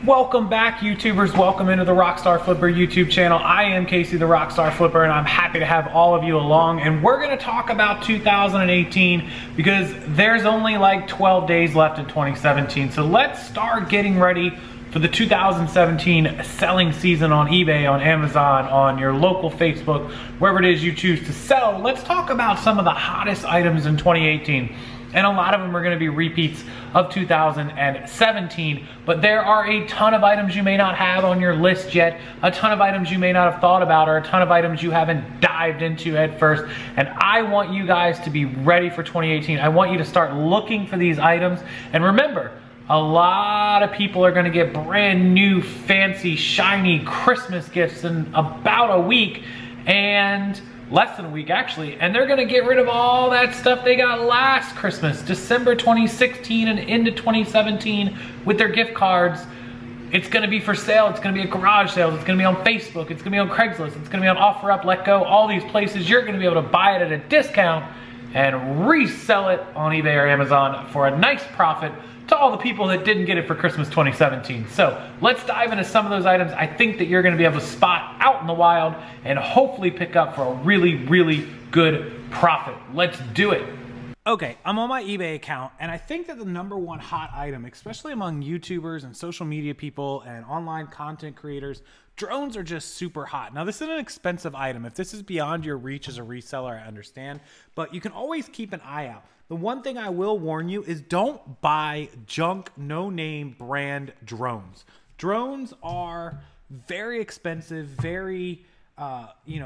Welcome back, YouTubers. Welcome into the Rockstarflipper YouTube channel. I am Casey the Rockstarflipper, and I'm happy to have all of you along. And we're going to talk about 2018 because there's only like 12 days left in 2017. So let's start getting ready for the 2017 selling season on eBay, on Amazon, on your local Facebook, wherever it is you choose to sell. Let's talk about some of the hottest items in 2018. And a lot of them are going to be repeats of 2017, but there are a ton of items you may not have on your list yet, a ton of items you may not have thought about, or a ton of items you haven't dived into head first. And I want you guys to be ready for 2018. I want you to start looking for these items. And remember, a lot of people are going to get brand new, fancy, shiny Christmas gifts in about a week, and less than a week actually, and they're gonna get rid of all that stuff they got last Christmas, December 2016 and into 2017 with their gift cards. It's gonna be for sale, it's gonna be at garage sales, it's gonna be on Facebook, it's gonna be on Craigslist, it's gonna be on OfferUp, Letgo, all these places. You're gonna be able to buy it at a discount and resell it on eBay or Amazon for a nice profit to all the people that didn't get it for Christmas 2017. So let's dive into some of those items I think that you're gonna be able to spot out in the wild and hopefully pick up for a really, really good profit. Let's do it. Okay, I'm on my eBay account, and I think that the #1 hot item, especially among YouTubers and social media people and online content creators, drones are just super hot. Now, this is an expensive item. If this is beyond your reach as a reseller, I understand, but you can always keep an eye out. The one thing I will warn you is don't buy junk, no-name brand drones. Drones are very expensive, very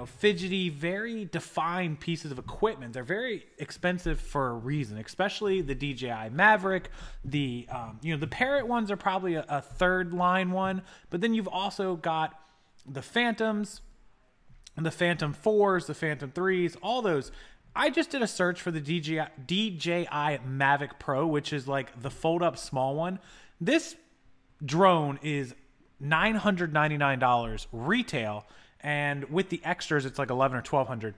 fidgety, very defined pieces of equipment. They're very expensive for a reason, especially the DJI Maverick. The Parrot ones are probably a third line one, but then you've also got the Phantoms, the Phantom 4s, the Phantom 3s, all those. I just did a search for the DJI Mavic Pro, which is like the fold-up small one. This drone is $999 retail, and with the extras, it's like $1,100 or $1,200.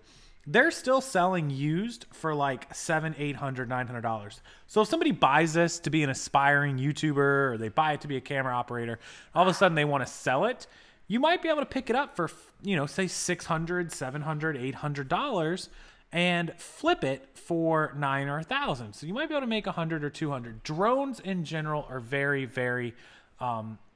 They're still selling used for like $700, $800, $900. So if somebody buys this to be an aspiring YouTuber, or they buy it to be a camera operator, all of a sudden they want to sell it, you might be able to pick it up for, say $600, $700, $800 and flip it for $9,000 or $1,000. So you might be able to make $100 or $200. Drones in general are very, very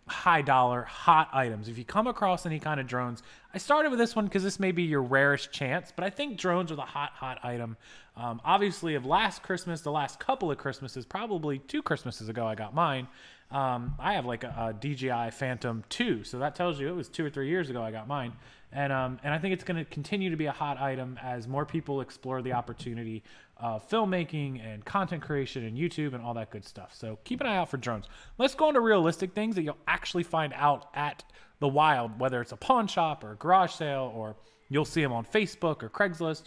high dollar, hot items. If you come across any kind of drones, I started with this one because this may be your rarest chance, but I think drones are the hot item. Obviously, of last Christmas, the last couple of Christmases, probably 2 Christmases ago, I got mine. I have like a DJI Phantom 2, so that tells you it was 2 or 3 years ago I got mine. And I think it's going to continue to be a hot item as more people explore the opportunity of filmmaking and content creation and YouTube and all that good stuff. So keep an eye out for drones. Let's go into realistic things that you'll actually find out at the wild, whether it's a pawn shop or a garage sale, or you'll see them on Facebook or Craigslist.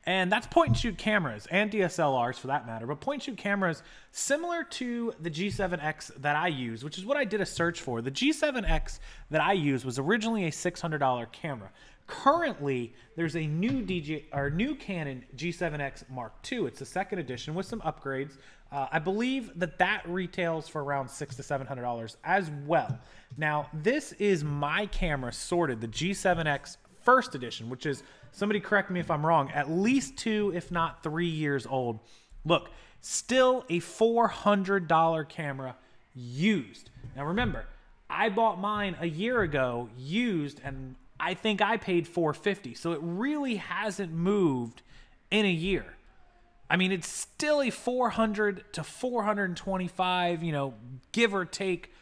And that's point-and-shoot cameras, and DSLRs for that matter, but point-and-shoot cameras similar to the G7X that I use, which is what I did a search for. The G7X that I used was originally a $600 camera. Currently, there's a new Canon G7X Mark II. It's the 2nd edition with some upgrades. I believe that retails for around $600 to $700 as well. Now, this is my camera sorted, the G7X 1st edition, which is, somebody correct me if I'm wrong, at least 2, if not 3 years old. Look, still a $400 camera used. Now remember, I bought mine a year ago used, and I think I paid $450. So it really hasn't moved in a year. I mean, it's still a $400 to $425, give or take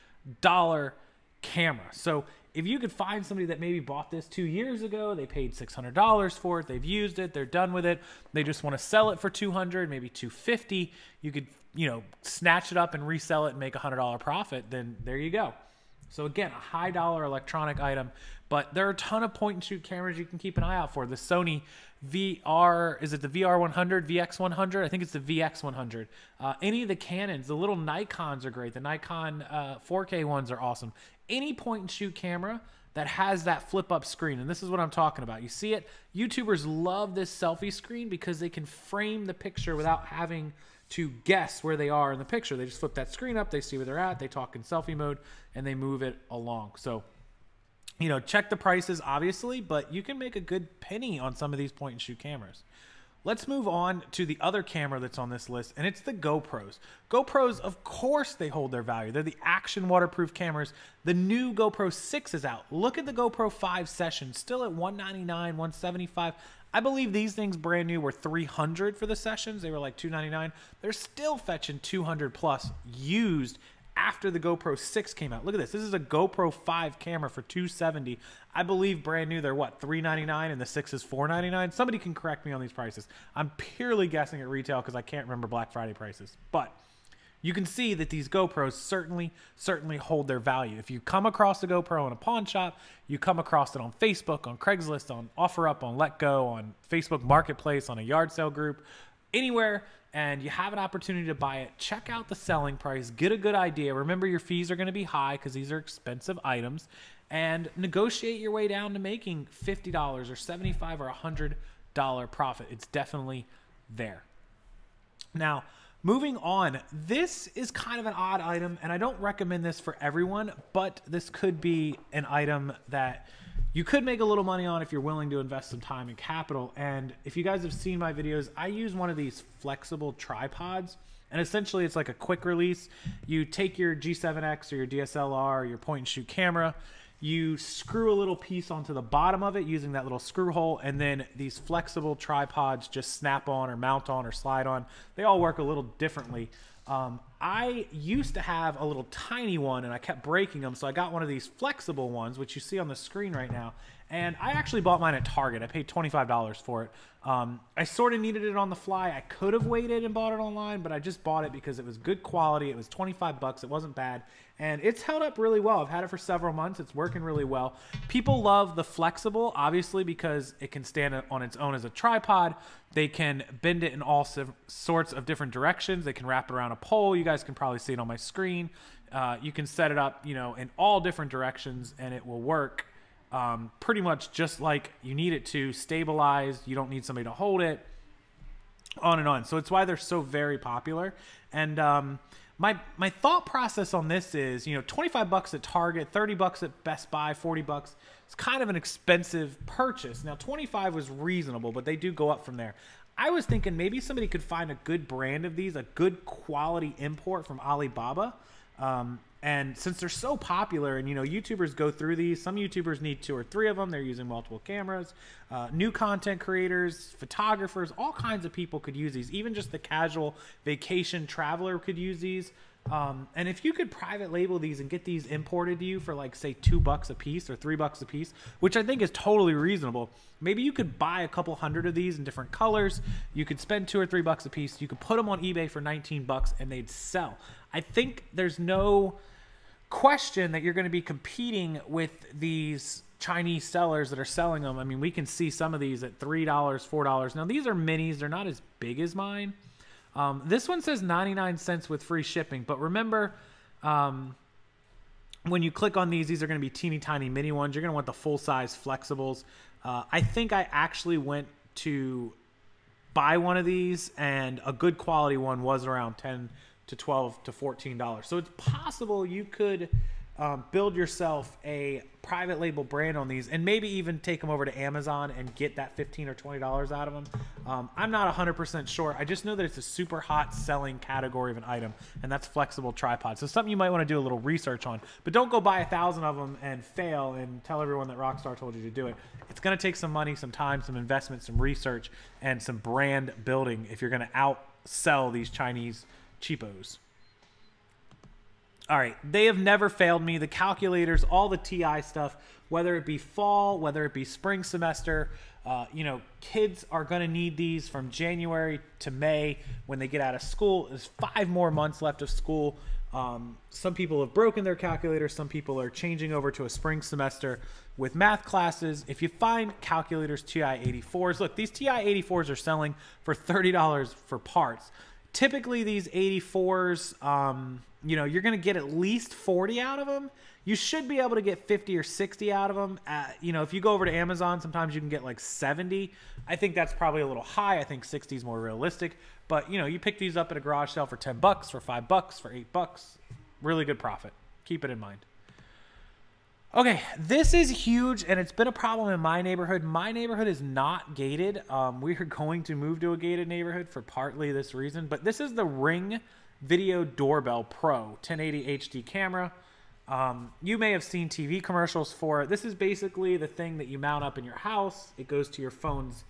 dollar camera. So if you could find somebody that maybe bought this 2 years ago, they paid $600 for it, they've used it, they're done with it, they just want to sell it for $200, maybe $250, you could, snatch it up and resell it and make a $100 profit, then there you go. So again, a high dollar electronic item, but there are a ton of point-and-shoot cameras you can keep an eye out for. The Sony VR, is it the VR100, VX100? I think it's the VX100. Any of the Canons, the little Nikons are great. The Nikon 4K ones are awesome. Any point-and-shoot camera that has that flip-up screen, and this is what I'm talking about. You see it? YouTubers love this selfie screen because they can frame the picture without having to guess where they are in the picture. They just flip that screen up, they see where they're at, they talk in selfie mode, and they move it along. So, you know, check the prices, obviously, but you can make a good penny on some of these point and shoot cameras. Let's move on to the other camera that's on this list, and it's the GoPros. GoPros, of course, they hold their value. They're the action waterproof cameras. The new GoPro 6 is out. Look at the GoPro 5 Session, still at $199, $175. I believe these things brand new were $300 for the Sessions. They were like $299. They're still fetching $200 plus used after the GoPro 6 came out. Look at this. This is a GoPro 5 camera for $270. I believe brand new they're what, $399, and the 6 is $499. Somebody can correct me on these prices. I'm purely guessing at retail because I can't remember Black Friday prices. But you can see that these GoPros certainly hold their value. If you come across a GoPro in a pawn shop, you come across it on Facebook, on Craigslist, on OfferUp, on LetGo, on Facebook Marketplace, on a yard sale group, anywhere, and you have an opportunity to buy it, check out the selling price, get a good idea. Remember, your fees are going to be high because these are expensive items, and negotiate your way down to making $50 or $75 or $100 profit. It's definitely there. Now, moving on, this is kind of an odd item, and I don't recommend this for everyone, but this could be an item that you could make a little money on if you're willing to invest some time and capital. And if you guys have seen my videos, I use one of these flexible tripods, and essentially it's like a quick release. You take your G7X or your DSLR or your point and shoot camera, you screw a little piece onto the bottom of it using that little screw hole, and then these flexible tripods just snap on or mount on or slide on. They all work a little differently. I used to have a little tiny one and I kept breaking them, so I got one of these flexible ones, which you see on the screen right now, and I actually bought mine at Target. I paid $25 for it. I sort of needed it on the fly. I could have waited and bought it online, but I just bought it because it was good quality. It was 25 bucks. It wasn't bad, and it's held up really well. I've had it for several months. It's working really well. People love the flexible, obviously, because it can stand on its own as a tripod. They can bend it in all sorts of different directions. They can wrap it around a pole. You guys can probably see it on my screen. You can set it up, you know, in all different directions, and it will work pretty much just like you need it to. Stabilize. You don't need somebody to hold it, on and on. So it's why they're so very popular. And my thought process on this is, you know, 25 bucks at Target, 30 bucks at Best Buy, 40 bucks. It's kind of an expensive purchase. Now, 25 was reasonable, but they do go up from there. I was thinking maybe somebody could find a good brand of these, a good quality import from Alibaba. And since they're so popular, and, you know, YouTubers go through these, some YouTubers need 2 or 3 of them. They're using multiple cameras. New content creators, photographers, all kinds of people could use these. Even just the casual vacation traveler could use these. And if you could private label these and get these imported to you for, like, say $2 a piece or $3 a piece, which I think is totally reasonable, maybe you could buy a couple hundred of these in different colors. You could spend $2 or $3 a piece. You could put them on eBay for 19 bucks and they'd sell. I think there's no question that you're going to be competing with these Chinese sellers that are selling them. I mean, we can see some of these at $3, $4. Now, these are minis. They're not as big as mine. This one says 99 cents with free shipping. But remember, when you click on these are going to be teeny tiny mini ones. You're going to want the full-size flexibles. I think I actually went to buy one of these, and a good quality one was around $10 to $12 to $14. So it's possible you could build yourself a private label brand on these, and maybe even take them over to Amazon and get that $15 or $20 out of them. I'm not 100% sure. I just know that it's a super hot selling category of an item, and that's flexible tripods. So something you might want to do a little research on, but don't go buy 1,000 of them and fail and tell everyone that Rockstar told you to do it. It's going to take some money, some time, some investment, some research, and some brand building if you're going to outsell these Chinese cheapos. All right, they have never failed me. The calculators, all the TI stuff, whether it be fall, whether it be spring semester, you know, kids are going to need these from January to May when they get out of school. There's 5 more months left of school. Some people have broken their calculators. Some people are changing over to a spring semester with math classes. If you find calculators TI-84s, look, these TI-84s are selling for $30 for parts. Typically, these 84s, you know, you're going to get at least 40 out of them. You should be able to get 50 or 60 out of them. You know, if you go over to Amazon, sometimes you can get like 70. I think that's probably a little high. I think 60 is more realistic. But, you know, you pick these up at a garage sale for $10, for $5, for $8. Really good profit. Keep it in mind. Okay, this is huge, and it's been a problem in my neighborhood. My neighborhood is not gated. We are going to move to a gated neighborhood for partly this reason. But this is the Ring Video Doorbell Pro 1080 HD camera. You may have seen TV commercials for it. This is basically the thing that you mount up in your house. It goes to your phone's,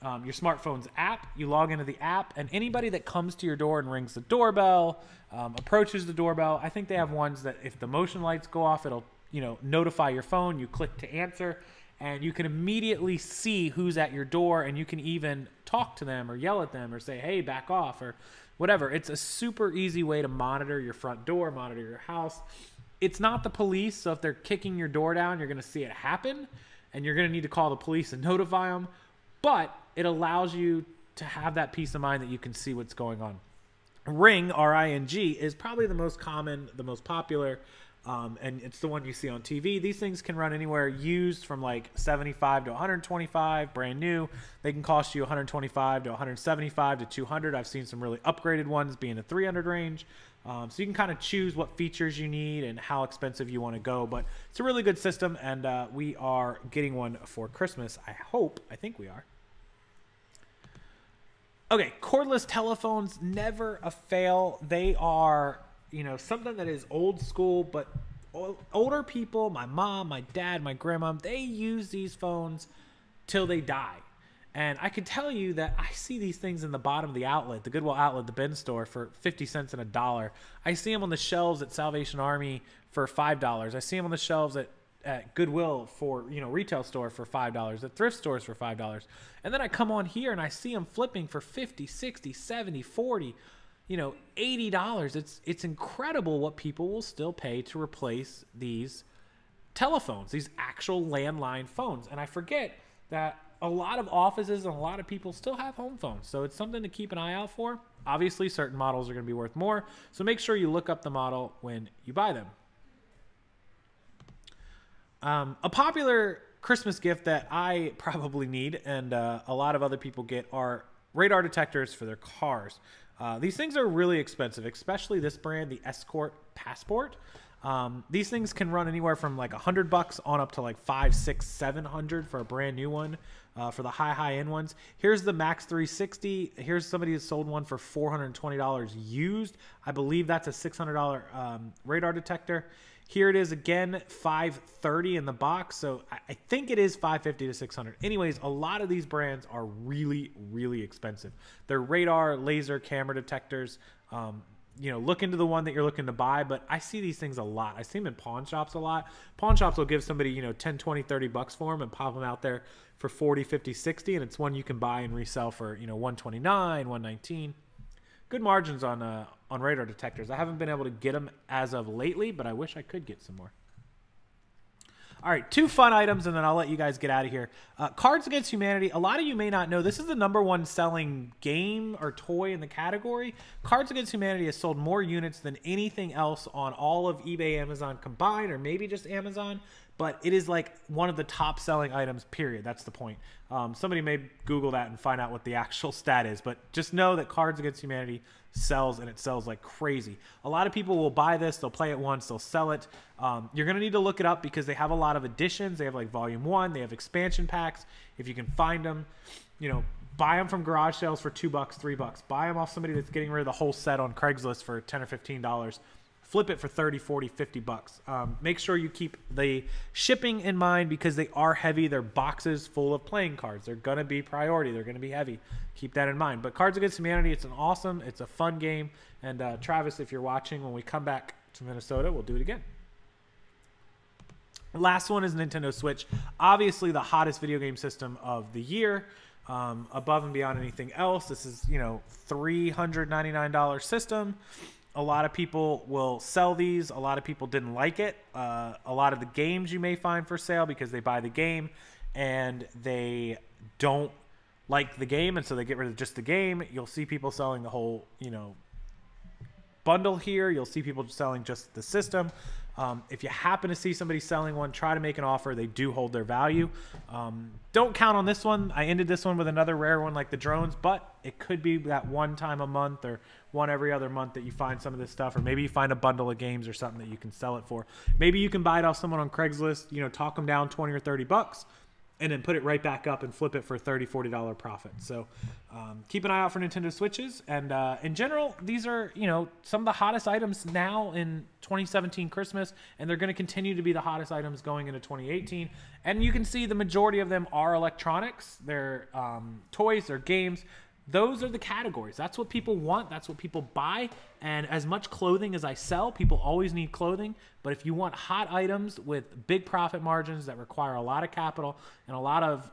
your smartphone's app. You log into the app, and anybody that comes to your door and rings the doorbell, approaches the doorbell. I think they have ones that if the motion lights go off, it'll, you know, notify your phone. You click to answer, and you can immediately see who's at your door, and you can even talk to them or yell at them or say, hey, back off, or whatever. It's a super easy way to monitor your front door, monitor your house. It's not the police, so if they're kicking your door down, you're going to see it happen, and you're going to need to call the police and notify them. But it allows you to have that peace of mind that you can see what's going on. Ring, R-I-N-G, is probably the most common, the most popular, and it's the one you see on TV. These things can run anywhere used from like 75 to 125, brand new. They can cost you 125 to 175 to 200. I've seen some really upgraded ones being a 300 range. So you can kind of choose what features you need and how expensive you want to go. But it's a really good system, and we are getting one for Christmas. I think we are. Okay, cordless telephones, never a fail. They are, you know, something that is old school, but older people, my mom, my dad, my grandma, they use these phones till they die. And I can tell you that I see these things in the bottom of the outlet, the Goodwill outlet, the bin store for 50 cents and $1. I see them on the shelves at Salvation Army for $5. I see them on the shelves at Goodwill for, you know, retail store for $5, at thrift stores for $5. And then I come on here and I see them flipping for 50, 60, 70, 40, you know, $80. It's incredible what people will still pay to replace these telephones, these actual landline phones. And I forget that a lot of offices and a lot of people still have home phones. So it's something to keep an eye out for. Obviously, certain models are going to be worth more. So make sure you look up the model when you buy them. A popular Christmas gift that I probably need and a lot of other people get are radar detectors for their cars. These things are really expensive, especially this brand, the Escort Passport. These things can run anywhere from like $100 on up to like $500, $600, $700 for a brand new one. For the high-end ones. Here's the Max 360. Here's somebody that sold one for $420 used. I believe that's a $600 radar detector. Here it is again, $530 in the box. So I think it is $550 to $600. Anyways, a lot of these brands are really, really expensive. They're radar, laser, camera detectors. You know, look into the one that you're looking to buy, but I see these things a lot. I see them in pawn shops a lot. Pawn shops will give somebody, you know, 10, 20, $30 for them and pop them out there for 40, 50, 60, and it's one you can buy and resell for, you know, 129, 119. Good margins on radar detectors. I haven't been able to get them as of lately, but I wish I could get some more. All right, 2 fun items, and then I'll let you guys get out of here. Cards Against Humanity. A lot of you may not know, this is the #1 selling game or toy in the category. Cards Against Humanity has sold more units than anything else on all of eBay, Amazon combined, or maybe just Amazon. But it is like one of the top selling items, period. That's the point. Somebody may Google that and find out what the actual stat is. But just know that Cards Against Humanity sells, and it sells like crazy. A lot of people will buy this. They'll play it once. They'll sell it. You're going to need to look it up because they have a lot of editions. They have like Volume 1. They have expansion packs. If you can find them, you know, buy them from garage sales for $2, $3. Buy them off somebody that's getting rid of the whole set on Craigslist for $10 or $15. Flip it for 30, 40, $50. Make sure you keep the shipping in mind because they are heavy. They're boxes full of playing cards. They're going to be priority. They're going to be heavy. Keep that in mind. But Cards Against Humanity, it's a fun game. And Travis, if you're watching, when we come back to Minnesota, we'll do it again. Last one is Nintendo Switch. Obviously the hottest video game system of the year. Above and beyond anything else. This is, you know, $399 system. A lot of people will sell these. A lot of people didn't like it. A lot of the games you may find for sale because they buy the game and they don't like the game, and so they get rid of just the game. You'll see people selling the whole, you know, bundle here. You'll see people selling just the system. If you happen to see somebody selling one, try to make an offer. They do hold their value. Don't count on this one. I ended this one with another rare one like the drones, but it could be that one time a month or one every other month that you find some of this stuff, or maybe you find a bundle of games or something that you can sell it for. Maybe you can buy it off someone on Craigslist, you know, talk them down 20 or 30 bucks, and then put it right back up and flip it for a $30, $40 profit. So keep an eye out for Nintendo Switches. And in general, these are, you know, some of the hottest items now in 2017 Christmas, and they're going to continue to be the hottest items going into 2018. And you can see the majority of them are electronics. They're toys, they're games. Those are the categories. That's what people want. That's what people buy. And as much clothing as I sell, people always need clothing. But if you want hot items with big profit margins that require a lot of capital and a lot of,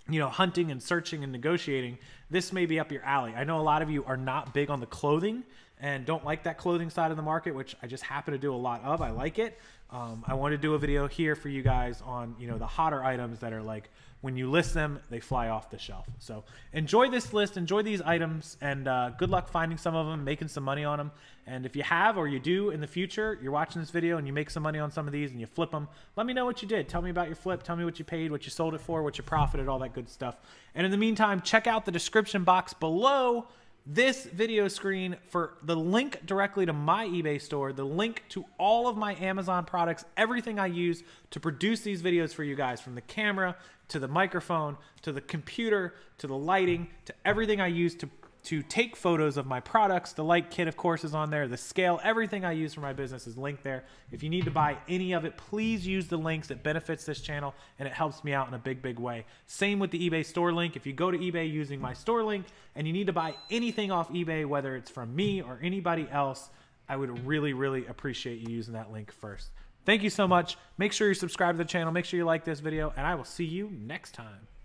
you know, hunting and searching and negotiating, this may be up your alley. I know a lot of you are not big on the clothing and don't like that clothing side of the market, which I just happen to do a lot of. I like it. I want to do a video here for you guys on, you know, the hotter items that are like, when you list them, they fly off the shelf. So enjoy this list, enjoy these items, and good luck finding some of them, making some money on them. And if you have, or you do in the future, you're watching this video and you make some money on some of these and you flip them, let me know what you did. Tell me about your flip. Tell me what you paid, what you sold it for, what you profited, all that good stuff. And in the meantime, check out the description box below this video screen for the link directly to my eBay store, the link to all of my Amazon products, everything I use to produce these videos for you guys, from the camera to the microphone to the computer to the lighting to everything I use to take photos of my products. The light kit, of course, is on there. The scale, everything I use for my business is linked there. If you need to buy any of it, please use the links. It benefits this channel and it helps me out in a big, big way. Same with the eBay store link. If you go to eBay using my store link and you need to buy anything off eBay, whether it's from me or anybody else, I would really, really appreciate you using that link first. Thank you so much. Make sure you subscribe to the channel. Make sure you like this video, and I will see you next time.